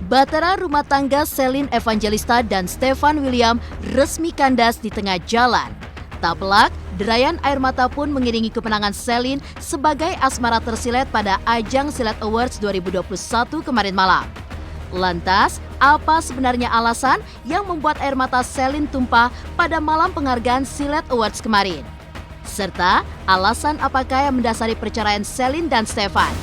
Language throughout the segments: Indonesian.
Bahtera rumah tangga Celine Evangelista dan Stefan William resmi kandas di tengah jalan. Tak pelak, derayan air mata pun mengiringi kemenangan Celine sebagai asmara tersilet pada ajang Silet Awards 2021 kemarin malam. Lantas, apa sebenarnya alasan yang membuat air mata Celine tumpah pada malam penghargaan Silet Awards kemarin? Serta alasan apakah yang mendasari perceraian Celine dan Stefan?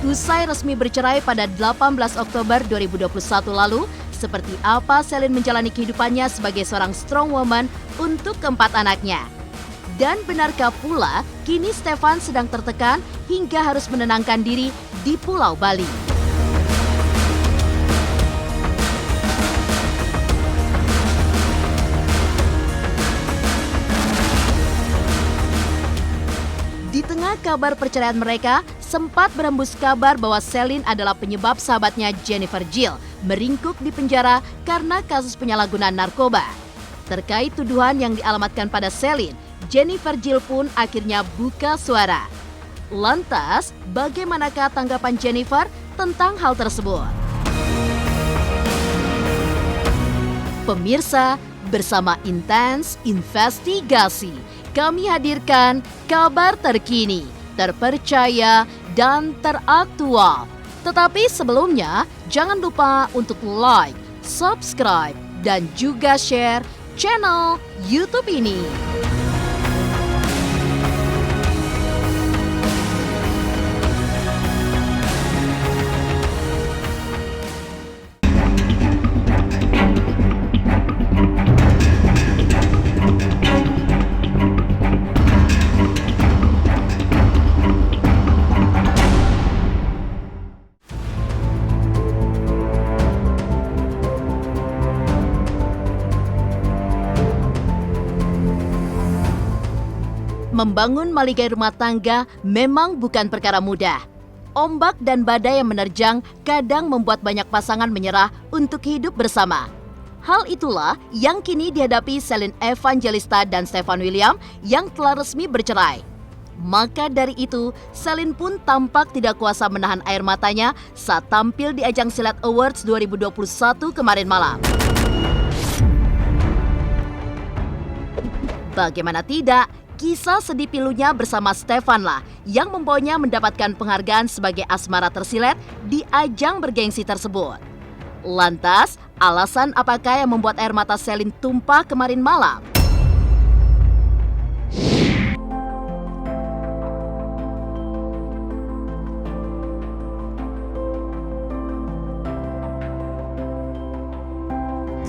Usai resmi bercerai pada 18 Oktober 2021 lalu, seperti apa Celine menjalani kehidupannya sebagai seorang strong woman untuk keempat anaknya? Dan benarkah pula kini Stefan sedang tertekan hingga harus menenangkan diri di Pulau Bali? Di tengah kabar perceraian mereka, sempat berembus kabar bahwa Celine adalah penyebab sahabatnya Jennifer Gill meringkuk di penjara karena kasus penyalahgunaan narkoba. Terkait tuduhan yang dialamatkan pada Celine, Jennifer Gill pun akhirnya buka suara. Lantas, bagaimanakah tanggapan Jennifer tentang hal tersebut? Pemirsa, bersama Intens Investigasi, kami hadirkan kabar terkini, terpercaya, dan teraktual. Tetapi sebelumnya, jangan lupa untuk like, subscribe, dan juga share channel YouTube ini. Membangun maligai rumah tangga memang bukan perkara mudah. Ombak dan badai yang menerjang kadang membuat banyak pasangan menyerah untuk hidup bersama. Hal itulah yang kini dihadapi Celine Evangelista dan Stefan William yang telah resmi bercerai. Maka dari itu, Celine pun tampak tidak kuasa menahan air matanya saat tampil di ajang Silet Awards 2021 kemarin malam. Bagaimana tidak, kisah sedih pilunya bersama Stefan lah yang membawanya mendapatkan penghargaan sebagai asmara tersilet di ajang bergengsi tersebut. Lantas, alasan apakah yang membuat air mata Celine tumpah kemarin malam?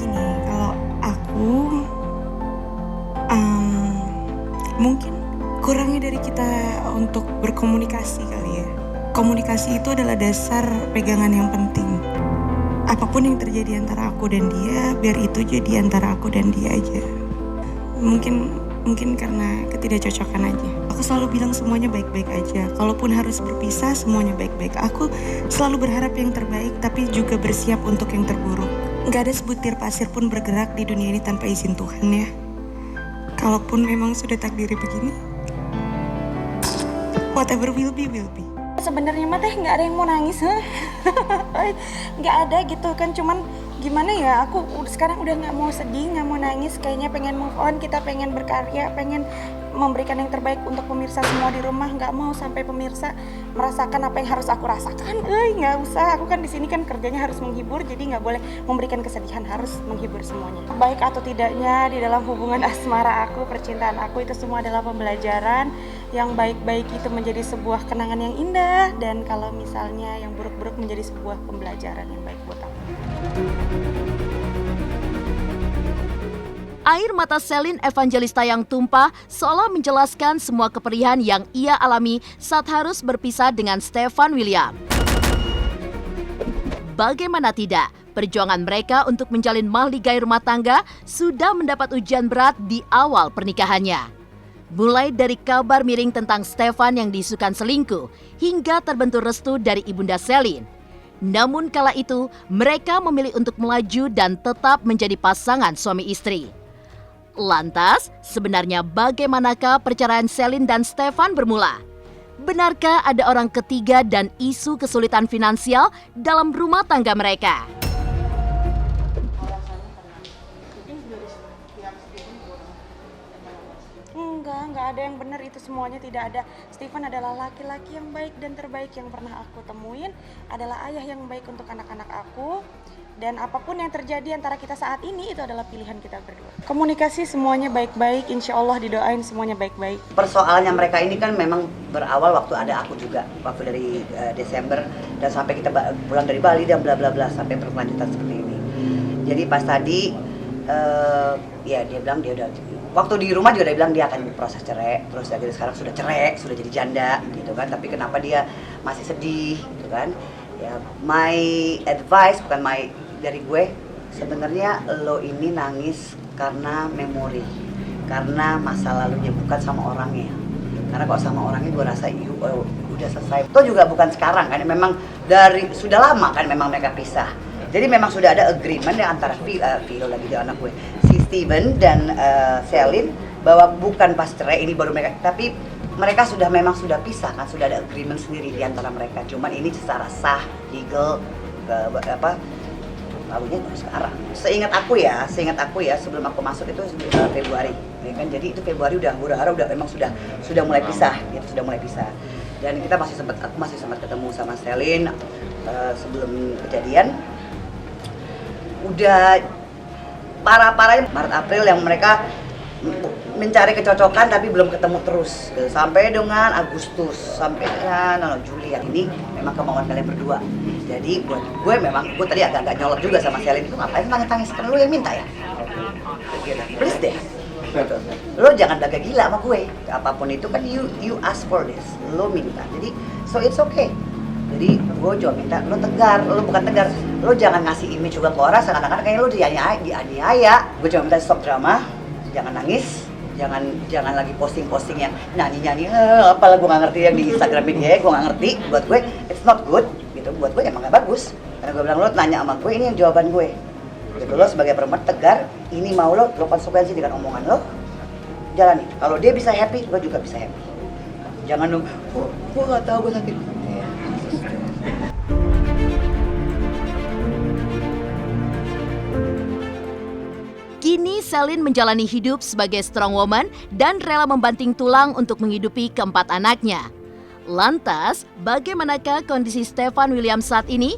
Gini, kalau aku mungkin kurangnya dari kita untuk berkomunikasi kali ya. Komunikasi itu adalah dasar pegangan yang penting. Apapun yang terjadi antara aku dan dia, biar itu jadi antara aku dan dia aja. Mungkin karena ketidakcocokan aja. Aku selalu bilang semuanya baik-baik aja. Kalaupun harus berpisah, semuanya baik-baik. Aku selalu berharap yang terbaik, tapi juga bersiap untuk yang terburuk. Gak ada sebutir pasir pun bergerak di dunia ini tanpa izin Tuhan ya. Kalaupun memang sudah takdirnya begini, whatever will be, will be. Sebenarnya mah teh nggak ada yang mau nangis, nggak ada gitu kan. Cuman gimana ya, aku sekarang udah nggak mau sedih, nggak mau nangis. Kayaknya pengen move on, kita pengen berkarya, pengen memberikan yang terbaik untuk pemirsa semua di rumah. Nggak mau sampai pemirsa merasakan apa yang harus aku rasakan. Nggak usah, aku kan di sini kan kerjanya harus menghibur, jadi nggak boleh memberikan kesedihan, harus menghibur semuanya. Baik atau tidaknya di dalam hubungan asmara aku, percintaan aku, itu semua adalah pembelajaran. Yang baik-baik itu menjadi sebuah kenangan yang indah, dan kalau misalnya yang buruk-buruk menjadi sebuah pembelajaran yang baik buat aku. Air mata Celine Evangelista yang tumpah seolah menjelaskan semua keperihan yang ia alami saat harus berpisah dengan Stefan William. Bagaimana tidak, perjuangan mereka untuk menjalin mahligai rumah tangga sudah mendapat ujian berat di awal pernikahannya. Mulai dari kabar miring tentang Stefan yang diisukan selingkuh, hingga terbentur restu dari ibunda Celine. Namun kala itu, mereka memilih untuk melaju dan tetap menjadi pasangan suami istri. Lantas, sebenarnya bagaimanakah perceraian Celine dan Stefan bermula? Benarkah ada orang ketiga dan isu kesulitan finansial dalam rumah tangga mereka? Enggak ada yang benar, itu semuanya tidak ada. Stephen adalah laki-laki yang baik dan terbaik yang pernah aku temuin, adalah ayah yang baik untuk anak-anak aku. Dan apapun yang terjadi antara kita saat ini, itu adalah pilihan kita berdua. Komunikasi semuanya baik-baik, insya Allah didoain semuanya baik-baik. Persoalannya mereka ini kan memang berawal waktu ada aku juga, waktu dari Desember dan sampai kita pulang dari Bali dan bla bla bla sampai berkelanjutan seperti ini. Jadi pas tadi ya dia bilang dia udah, waktu di rumah juga dia bilang dia akan proses cerai, terus akhirnya sekarang sudah cerai, sudah jadi janda gitu kan. Tapi kenapa dia masih sedih gitu kan? Ya my advice, bukan dari gue, sebenarnya lo ini nangis karena memori, karena masa lalunya, bukan sama orangnya. Karena kalau sama orangnya gue rasa udah selesai. Itu juga bukan sekarang kan, memang dari sudah lama kan memang mereka pisah. Jadi memang sudah ada agreement ya antara Philo lagi di anak gue, si Steven dan Celine, bahwa bukan pas cerai ini baru mereka, tapi mereka memang sudah pisah kan, sudah ada agreement sendiri di antara mereka. Cuman ini secara sah, legal, barunya baru sekarang. Seingat aku ya sebelum aku masuk itu Februari, ya kan? Jadi itu Februari udah memang sudah mulai pisah, gitu, sudah mulai pisah. Dan aku masih sempat ketemu sama Celine sebelum kejadian. Udah parah-parahnya Maret April yang mereka mencari kecocokan tapi belum ketemu terus, sampai dengan Agustus, sampai Juli yang ini memang kemauan kalian berdua. Jadi buat gue memang, gue tadi agak nyolot juga sama Celine, itu ngapain nangis-nangis, kan lu yang minta ya? Please deh, lo jangan agak gila sama gue, apapun itu kan you ask for this, lo minta, jadi so it's okay. Jadi gue juga minta lo tegar, lo bukan tegar, lo jangan ngasih image juga ke orang seakan-akan kayak lo dianiaya. Gue cuma minta stop drama, jangan nangis, jangan lagi posting yang nyanyi apalah gue nggak ngerti yang di Instagram dia, gue nggak ngerti. Buat gue it's not good gitu, buat gue emang nggak bagus. Karena gue bilang lo nanya sama gue, ini yang jawaban gue. Gitu, lo sebagai perempuan tegar, ini mau lo konsekuensi dengan omongan lo, jalani. Kalau dia bisa happy, gue juga bisa happy. Jangan lo, gue nggak tahu gue sakit. Kini Celine menjalani hidup sebagai strong woman dan rela membanting tulang untuk menghidupi keempat anaknya. Lantas, bagaimanakah kondisi Stephan William saat ini?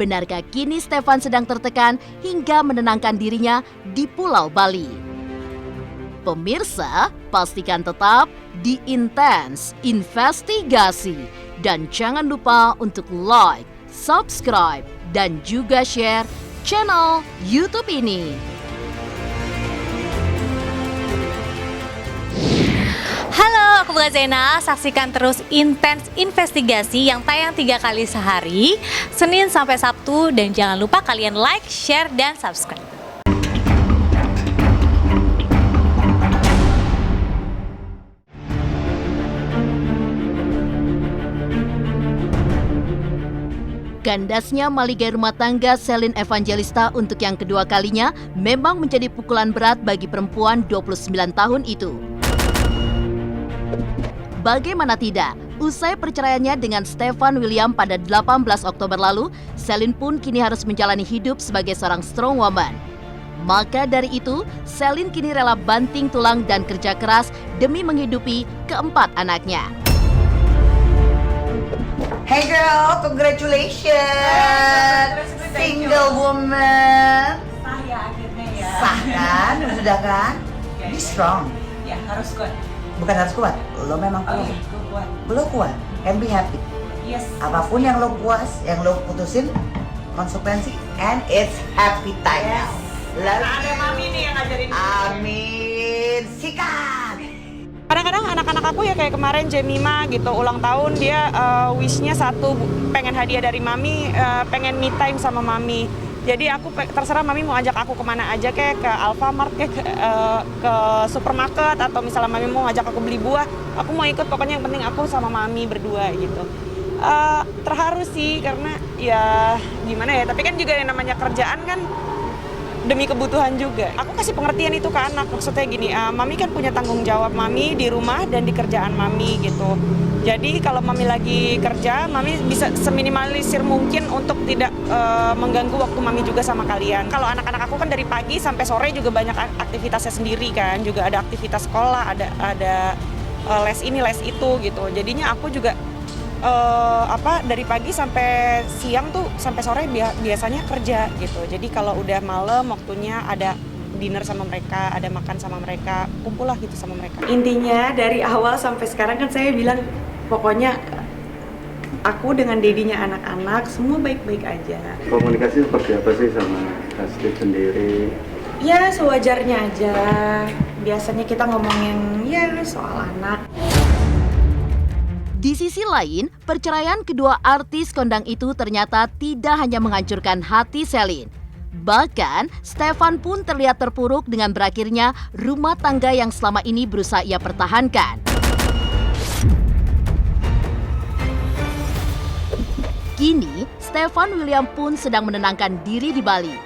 Benarkah kini Stephan sedang tertekan hingga menenangkan dirinya di Pulau Bali? Pemirsa, pastikan tetap di Intens Investigasi. Dan jangan lupa untuk like, subscribe, dan juga share channel YouTube ini. Halo, aku Bunga Zena. Saksikan terus Intens Investigasi yang tayang 3 kali sehari, Senin sampai Sabtu. Dan jangan lupa kalian like, share, dan subscribe. Kandasnya maligai rumah tangga Celine Evangelista untuk yang kedua kalinya memang menjadi pukulan berat bagi perempuan 29 tahun itu. Bagaimana tidak, usai perceraiannya dengan Stephan William pada 18 Oktober lalu, Celine pun kini harus menjalani hidup sebagai seorang strong woman. Maka dari itu, Celine kini rela banting tulang dan kerja keras demi menghidupi keempat anaknya. Hey girl, congratulations! Single woman. Sah ya akhirnya ya. Sah kan? Sudah kan? Be strong. Ya harus kuat. Bukan harus kuat, lo memang kuat. Gue kuat. Lo kuat, and be happy. Yes. Apapun yang lo puas, yang lo putusin, konsekuensi, and it's happy time. Yes. Love Ada you. mami nih yang ngajarin. Amin. Sikat. Kadang-kadang anak-anak aku ya kayak kemarin Jemima gitu ulang tahun, dia wish-nya satu, pengen hadiah dari mami, pengen me time sama mami. Jadi aku terserah mami mau ajak aku kemana aja, kayak ke Alfamart, kayak ke supermarket, atau misalnya mami mau ngajak aku beli buah, aku mau ikut, pokoknya yang penting aku sama mami berdua gitu. Terharu sih karena ya gimana ya, tapi kan juga yang namanya kerjaan kan demi kebutuhan juga. Aku kasih pengertian itu ke anak, maksudnya gini, mami kan punya tanggung jawab mami di rumah dan di kerjaan mami gitu. Jadi kalau mami lagi kerja, mami bisa seminimalisir mungkin untuk tidak mengganggu waktu mami juga sama kalian. Kalau anak-anak aku kan dari pagi sampai sore juga banyak aktivitasnya sendiri kan, juga ada aktivitas sekolah, ada les ini les itu gitu. Jadinya aku juga dari pagi sampai siang tuh sampai sore biasanya kerja gitu. Jadi kalau udah malam waktunya ada dinner sama mereka, ada makan sama mereka, kumpul lah gitu sama mereka. Intinya dari awal sampai sekarang kan saya bilang pokoknya aku dengan dedinya anak-anak semua baik-baik aja. Komunikasi seperti apa sih sama Steve sendiri? Ya sewajarnya aja. Biasanya kita ngomongin ya soal anak. Di sisi lain, perceraian kedua artis kondang itu ternyata tidak hanya menghancurkan hati Celine. Bahkan, Stefan pun terlihat terpuruk dengan berakhirnya rumah tangga yang selama ini berusaha ia pertahankan. Kini, Stefan William pun sedang menenangkan diri di Bali.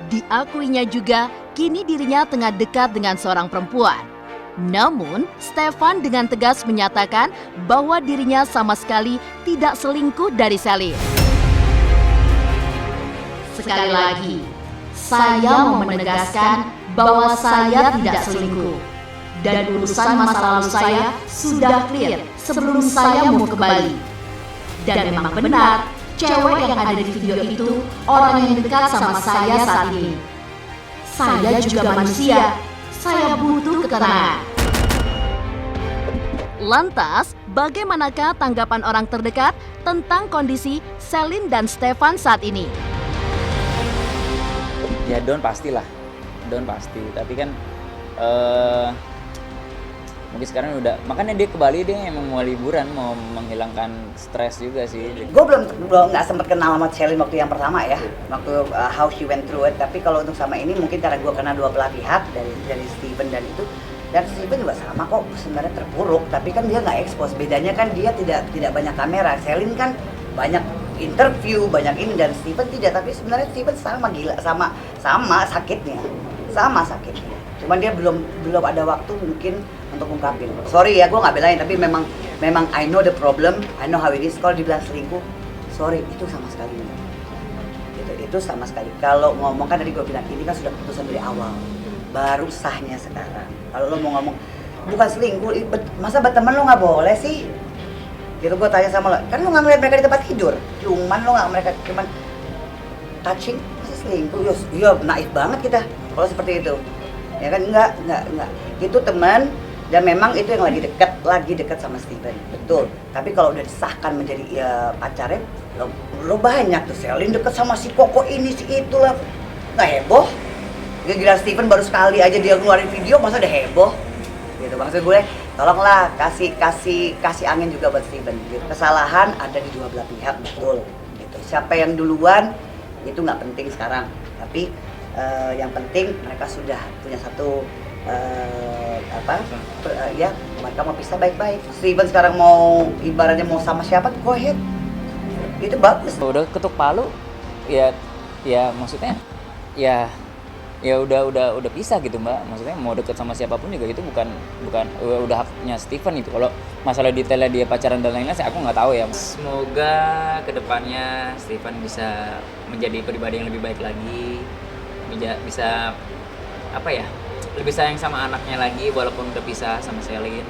Diakuinya juga, kini dirinya tengah dekat dengan seorang perempuan. Namun, Stefan dengan tegas menyatakan bahwa dirinya sama sekali tidak selingkuh dari Celine. Sekali lagi, saya mau menegaskan bahwa saya tidak selingkuh. Dan urusan masa lalu saya sudah clear sebelum saya mau ke Bali. Dan memang benar, cewek yang ada di video itu orang yang dekat sama saya saat ini. Saya juga manusia. Saya butuh ketenangan. Lantas, bagaimanakah tanggapan orang terdekat tentang kondisi Celine dan Stefan saat ini? Ya down pastilah, down pasti. Tapi kan mungkin sekarang udah, makanya dia ke Bali, dia emang mau liburan, mau menghilangkan stres juga sih. Gue belum nggak sempat kenal sama Celine waktu yang pertama ya, waktu how she went through it. Tapi kalau untuk sama ini mungkin karena gue kenal dua belah pihak dari Steven dan itu. Dan Steven juga sama kok sebenarnya terpuruk, tapi kan dia nggak expose. Bedanya kan dia tidak banyak kamera. Celine kan banyak interview, banyak ini, dan Steven tidak. Tapi sebenarnya Steven sama gila, sama sakitnya, sama sakitnya. Cuman dia belum ada waktu mungkin untuk ungkapin. Sorry ya, gue nggak belain, tapi memang I know the problem, I know how it is. Kalau dibilang selingkuh, sorry, itu sama sekali enggak. Itu sama sekali. Kalau ngomong kan tadi gue bilang ini kan sudah keputusan dari awal. Baru sahnya sekarang. Kalau lo mau ngomong bukan selingkuh, masa berteman lo nggak boleh sih? Gitu gue tanya sama lo, kan lo nggak melihat mereka di tempat tidur, cuman lo nggak mereka cuman touching, masa selingkuh? Iya naif banget kita kalau seperti itu. Ya kan enggak. Itu teman dan memang itu yang lagi dekat sama Steven, betul. Tapi kalau udah disahkan menjadi pacarnya, lo banyak tuh Celine dekat sama si Koko ini si itu lah, nggak heboh. Gila Steven baru sekali aja dia ngeluarin video, masa udah heboh? Gitu maksud gue, tolonglah kasih angin juga buat Steven. Gitu. Kesalahan ada di dua belah pihak, betul. Gitu. Siapa yang duluan itu nggak penting sekarang, tapi yang penting mereka sudah punya satu mereka mau pisah baik-baik. Steven sekarang mau ibaratnya mau sama siapa, go ahead. Itu bagus. Udah ketuk palu, ya maksudnya ya udah pisah gitu Mbak. Maksudnya mau deket sama siapapun juga itu bukan udah haknya Steven itu. Kalau masalah detailnya dia pacaran dan lain-lain aku nggak tahu ya. Semoga kedepannya Steven bisa menjadi pribadi yang lebih baik lagi, bisa lebih sayang sama anaknya lagi walaupun udah pisah sama Celine.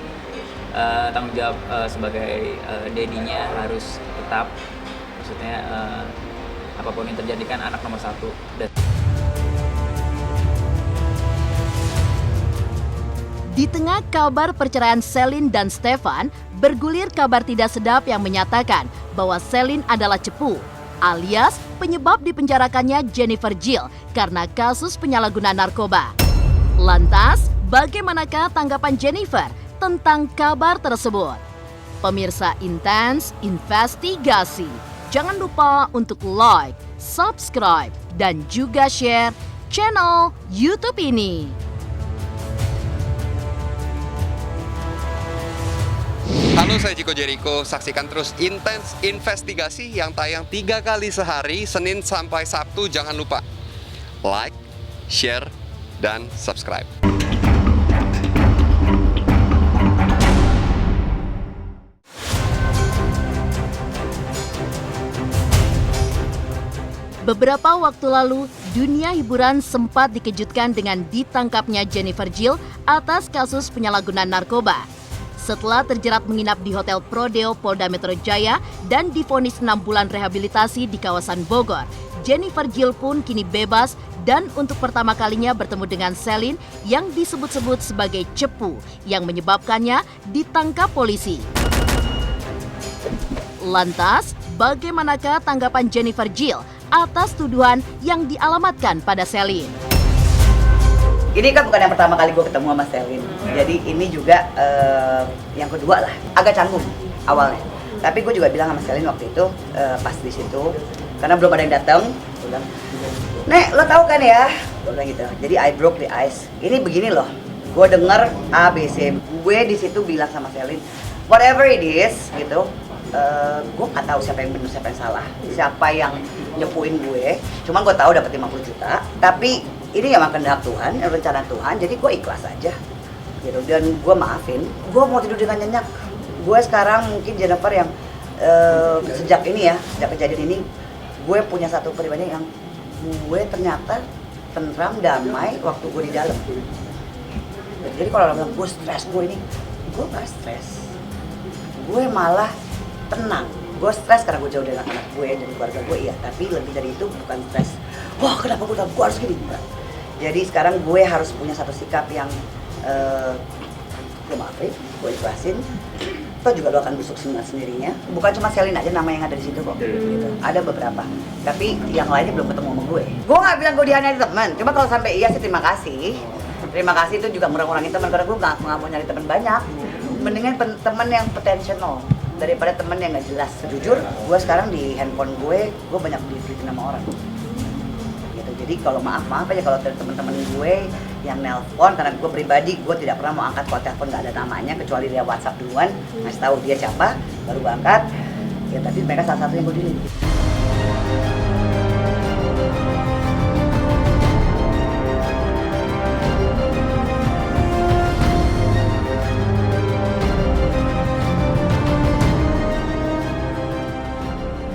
Tanggung jawab sebagai dedinya harus tetap, maksudnya apapun yang terjadi kan anak nomor satu. Di tengah kabar perceraian Celine dan Stefan, bergulir kabar tidak sedap yang menyatakan bahwa Celine adalah cepu, alias penyebab dipenjarakannya Jennifer Gill karena kasus penyalahgunaan narkoba. Lantas, bagaimanakah tanggapan Jennifer tentang kabar tersebut? Pemirsa Intens Investigasi, jangan lupa untuk like, subscribe, dan juga share channel YouTube ini. Halo, saya Chico Jericho. Saksikan terus Intens Investigasi yang tayang 3 kali sehari, Senin sampai Sabtu. Jangan lupa like, share, dan subscribe. Beberapa waktu lalu, dunia hiburan sempat dikejutkan dengan ditangkapnya Jennifer Gill atas kasus penyalahgunaan narkoba. Setelah terjerat menginap di Hotel Prodeo Polda Metro Jaya dan divonis 6 bulan rehabilitasi di kawasan Bogor, Jennifer Gill pun kini bebas dan untuk pertama kalinya bertemu dengan Celine yang disebut-sebut sebagai cepu yang menyebabkannya ditangkap polisi. Lantas, bagaimanakah tanggapan Jennifer Gill atas tuduhan yang dialamatkan pada Celine? Ini kan bukan yang pertama kali gue ketemu sama Celine. Jadi ini juga yang kedua lah. Agak canggung awalnya. Tapi gue juga bilang sama Celine waktu itu pas di situ, karena belum ada yang datang. Gue bilang, Nek, lo tahu kan ya? Gue bilang gitu. Jadi I broke the ice. Ini begini loh. Gue denger ABC. Gue di situ bilang sama Celine, whatever it is, gitu. Gue nggak tahu siapa yang benar siapa yang salah, siapa yang nyepuin gue. Cuman gue tahu dapat 50 juta. Tapi ini memang kehendak Tuhan, rencana Tuhan. Jadi gue ikhlas aja, gitu. Dan gue maafin. Gue mau tidur dengan nyenyak. Gue sekarang mungkin Jennifer yang sejak ini ya, sejak kejadian ini, gue punya satu pribadi yang gue ternyata tenteram, damai waktu gue di dalam. Jadi kalau orang bilang gue stres, gue nggak stres. Gue malah tenang. Gue stres karena gue jauh dari anak gue dan keluarga gue, iya. Tapi lebih dari itu bukan stres. Wah, kenapa gue harus gini? Bukan. Jadi sekarang gue harus punya satu sikap yang gue maafin, gue ikhlasin. Toh juga lo akan busuk sendirinya. Bukan cuma Celine aja nama yang ada di situ kok. Gitu. Ada beberapa. Tapi yang lainnya belum ketemu sama gue. Gue nggak bilang gue dianiaya teman. Cuma kalau sampai iya sih terima kasih. Terima kasih itu juga mengurangi teman, karena gue nggak mau nyari teman banyak. Mendingan teman yang potential daripada teman yang nggak jelas. Jujur, gue sekarang di handphone gue banyak dibeliin sama orang. Gitu. Jadi kalau maaf aja kalau teman-teman gue yang nelpon, karena gue pribadi gue tidak pernah mau angkat kalau telepon nggak ada namanya, kecuali dia WhatsApp duluan, ngasih tahu dia siapa, baru gue angkat. Ya tapi mereka salah satu yang gue delete.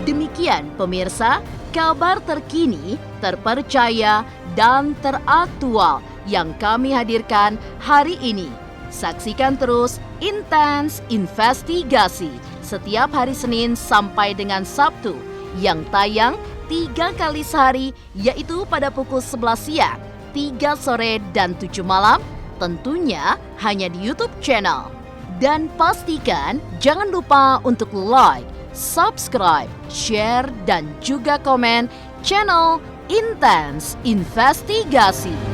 Demikian pemirsa, kabar terkini, terpercaya, dan teraktual yang kami hadirkan hari ini. Saksikan terus Intens Investigasi setiap hari Senin sampai dengan Sabtu yang tayang 3 kali sehari, yaitu pada pukul 11 siang, 3 sore, dan 7 malam, tentunya hanya di YouTube channel. Dan pastikan jangan lupa untuk like, subscribe, share, dan juga komen channel Intens Investigasi.